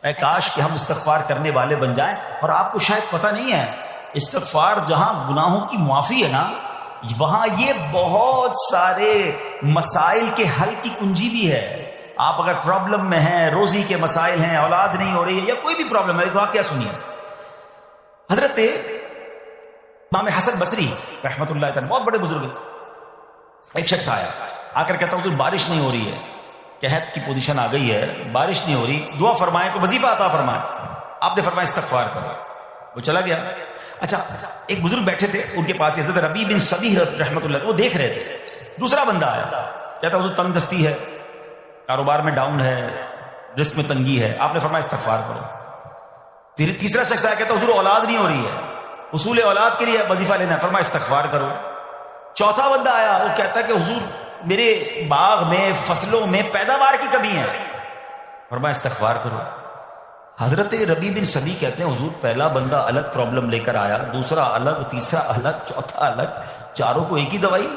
اے کاش کہ ہم استغفار کرنے والے بن جائیں. اور آپ کو شاید پتہ نہیں ہے، استغفار جہاں گناہوں کی معافی ہے نا، وہاں یہ بہت سارے مسائل کے حل کی کنجی بھی ہے. آپ اگر پرابلم میں ہیں، روزی کے مسائل ہیں، اولاد نہیں ہو رہی ہے، یا کوئی بھی پرابلم ہے، ایک واقعہ سنیے. حضرت امام حسن بصری رحمۃ اللہ تعالی، بہت بڑے بزرگ، ایک شخص آیا، آ کر کہتا ہوں بارش نہیں ہو رہی ہے، قحط کی پوزیشن آ گئی ہے، بارش نہیں ہو رہی، دعا فرمائیں، کو وظیفہ عطا فرمائیں. آپ نے فرمایا استغفار کرو. وہ چلا گیا. اچھا، ایک بزرگ بیٹھے تھے ان کے پاس، حضرت ربیع بن صبیح رحمۃ اللہ، وہ دیکھ رہے تھے. دوسرا بندہ آیا، کہتا حضور تنگ دستی ہے، کاروبار میں ڈاؤن ہے، رزق میں تنگی ہے. آپ نے فرمایا استغفار کرو. تیسرا شخص آیا، کہتا حضور اولاد نہیں ہو رہی ہے، حصول اولاد کے لیے وظیفہ لینا ہے. فرمایا استغفار کرو. چوتھا بندہ آیا، وہ کہتا ہے کہ حضور میرے باغ میں، فصلوں میں پیداوار کی کمی ہے. فرمایا استغفار کرو. حضرت ربیع بن صبیح کہتے ہیں حضور پہلا بندہ الگ پرابلم لے کر آیا، دوسرا الگ، تیسرا الگ، چوتھا الگ، چاروں کو ایک ہی دوائی،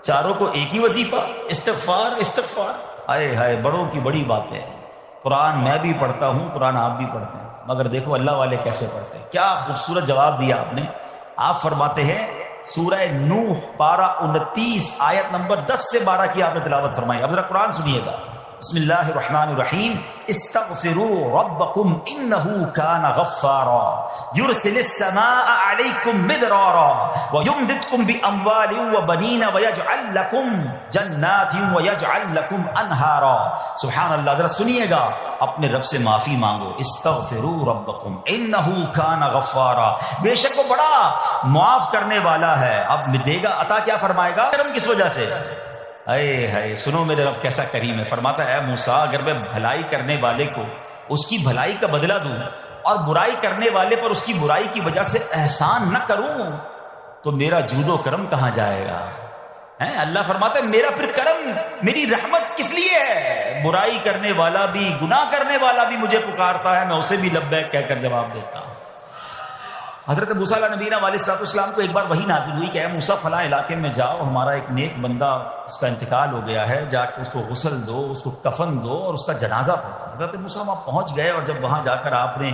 چاروں کو ایک ہی وظیفہ، استغفار استغفار. آئے ہائے، بڑوں کی بڑی باتیں. قرآن میں بھی پڑھتا ہوں، قرآن آپ بھی پڑھتے ہیں، مگر دیکھو اللہ والے کیسے پڑھتے ہیں. کیا خوبصورت جواب دیا آپ نے. آپ فرماتے ہیں سورہ نوح پارہ 29 آیت نمبر 10 سے 12 کی آپ نے تلاوت فرمائی. اب ذرا قرآن سنیے گا. بسم اللہ الرحمن الرحیم. استغفروا ربکم انہ کان غفارا یرسل السماء علیکم مدرارا ویمددکم باموال وبنین ویجعل لکم جنات ویجعل لکم انہارا. سبحان اللہ. ذرا سنیے گا، اپنے رب سے معافی مانگو. استغفروا ربکم انہ کان غفارا، بے شک وہ بڑا معاف کرنے والا ہے. اب دے گا عطا کیا فرمائے گا؟ کرم کس وجہ سے؟ اے ہے، سنو میرے رب کیسا کریم ہے. فرماتا ہے اے موسیٰ اگر میں بھلائی کرنے والے کو اس کی بھلائی کا بدلہ دوں اور برائی کرنے والے پر اس کی برائی کی وجہ سے احسان نہ کروں تو میرا جود و کرم کہاں جائے گا؟ اللہ فرماتا ہے میرا پھر کرم، میری رحمت کس لیے ہے؟ برائی کرنے والا بھی، گناہ کرنے والا بھی مجھے پکارتا ہے، میں اسے بھی لبیک کہہ کر جواب دیتا ہوں. حضرت موسیٰ علیہ نبینا علیہ السلام کو ایک بار وحی نازل ہوئی کہ اے موسیٰ فلاں علاقے میں جاؤ، ہمارا ایک نیک بندہ اس کا انتقال ہو گیا ہے، جا کے اس کو غسل دو، اس کو کفن دو اور اس کا جنازہ پڑھو. حضرت موسیٰ وہاں پہنچ گئے اور جب وہاں جا کر آپ نے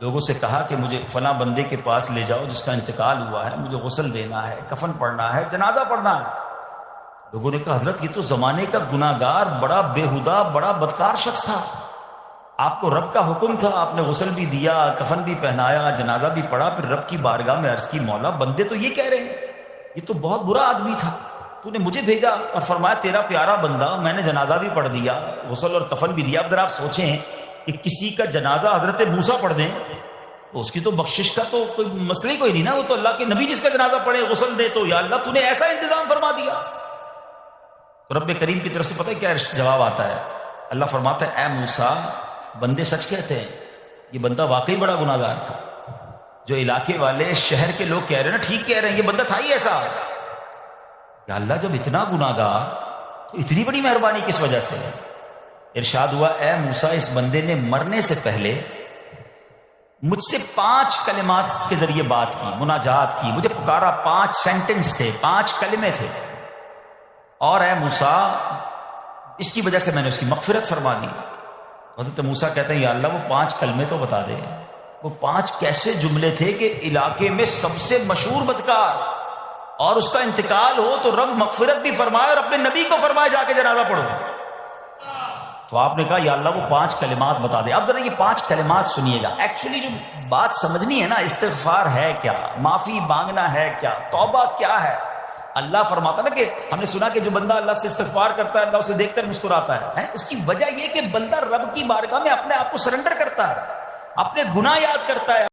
لوگوں سے کہا کہ مجھے فلاں بندے کے پاس لے جاؤ جس کا انتقال ہوا ہے، مجھے غسل دینا ہے، کفن پڑھنا ہے، جنازہ پڑھنا ہے. لوگوں نے کہا حضرت یہ تو زمانے کا گناہ گار، بڑا بےہودہ، بڑا بدکار شخص تھا، آپ کو رب کا حکم تھا، آپ نے غسل بھی دیا، کفن بھی پہنایا، جنازہ بھی پڑھا، پھر رب کی بارگاہ میں عرض کی مولا بندے تو یہ کہہ رہے ہیں یہ تو بہت برا آدمی تھا، تو نے مجھے بھیجا اور فرمایا تیرا پیارا بندہ، میں نے جنازہ بھی پڑھ دیا، غسل اور کفن بھی دیا. اب ذرا آپ سوچیں کہ کسی کا جنازہ حضرت موسیٰ پڑھ دیں تو اس کی تو بخشش کا تو کوئی مسئلہ ہی کوئی نہیں نا، وہ تو اللہ کے نبی جس کا جنازہ پڑھے غسل دے تو یا اللہ تو نے ایسا انتظام فرما دیا. تو رب کریم کی طرف سے پتہ ہے کیا جواب آتا ہے؟ اللہ فرماتا ہے اے موسیٰ بندے سچ کہتے ہیں، یہ بندہ واقعی بڑا گناہ گار تھا. جو علاقے والے، شہر کے لوگ کہہ رہے ہیں نا ٹھیک کہہ رہے ہیں، یہ بندہ تھا ہی ایسا. یا اللہ جب اتنا گناہ گار تو اتنی بڑی مہربانی کس وجہ سے؟ ارشاد ہوا اے موسیٰ اس بندے نے مرنے سے پہلے مجھ سے 5 کلمات کے ذریعے بات کی، مناجات کی، مجھے پکارا، 5 سینٹنس تھے، 5 کلمے تھے، اور اے موسیٰ اس کی وجہ سے میں نے اس کی مغفرت فرما دی. حضرت موسیٰ کہتے ہیں یا اللہ وہ 5 کلمے تو بتا دے، وہ 5 کیسے جملے تھے کہ علاقے میں سب سے مشہور بدکار اور اس کا انتقال ہو تو رب مغفرت بھی فرمائے اور اپنے نبی کو فرمائے جا کے جنازہ پڑھو. تو آپ نے کہا یا اللہ وہ 5 کلمات بتا دے. اب ذرا یہ 5 کلمات سنیے گا. ایکچولی جو بات سمجھنی ہے نا، استغفار ہے کیا، معافی مانگنا ہے کیا، توبہ کیا ہے. اللہ فرماتا نا کہ ہم نے سنا کہ جو بندہ اللہ سے استغفار کرتا ہے اللہ اسے دیکھ کر مسکراتا ہے. اس کی وجہ یہ کہ بندہ رب کی بارگاہ میں اپنے آپ کو سرنڈر کرتا ہے، اپنے گناہ یاد کرتا ہے.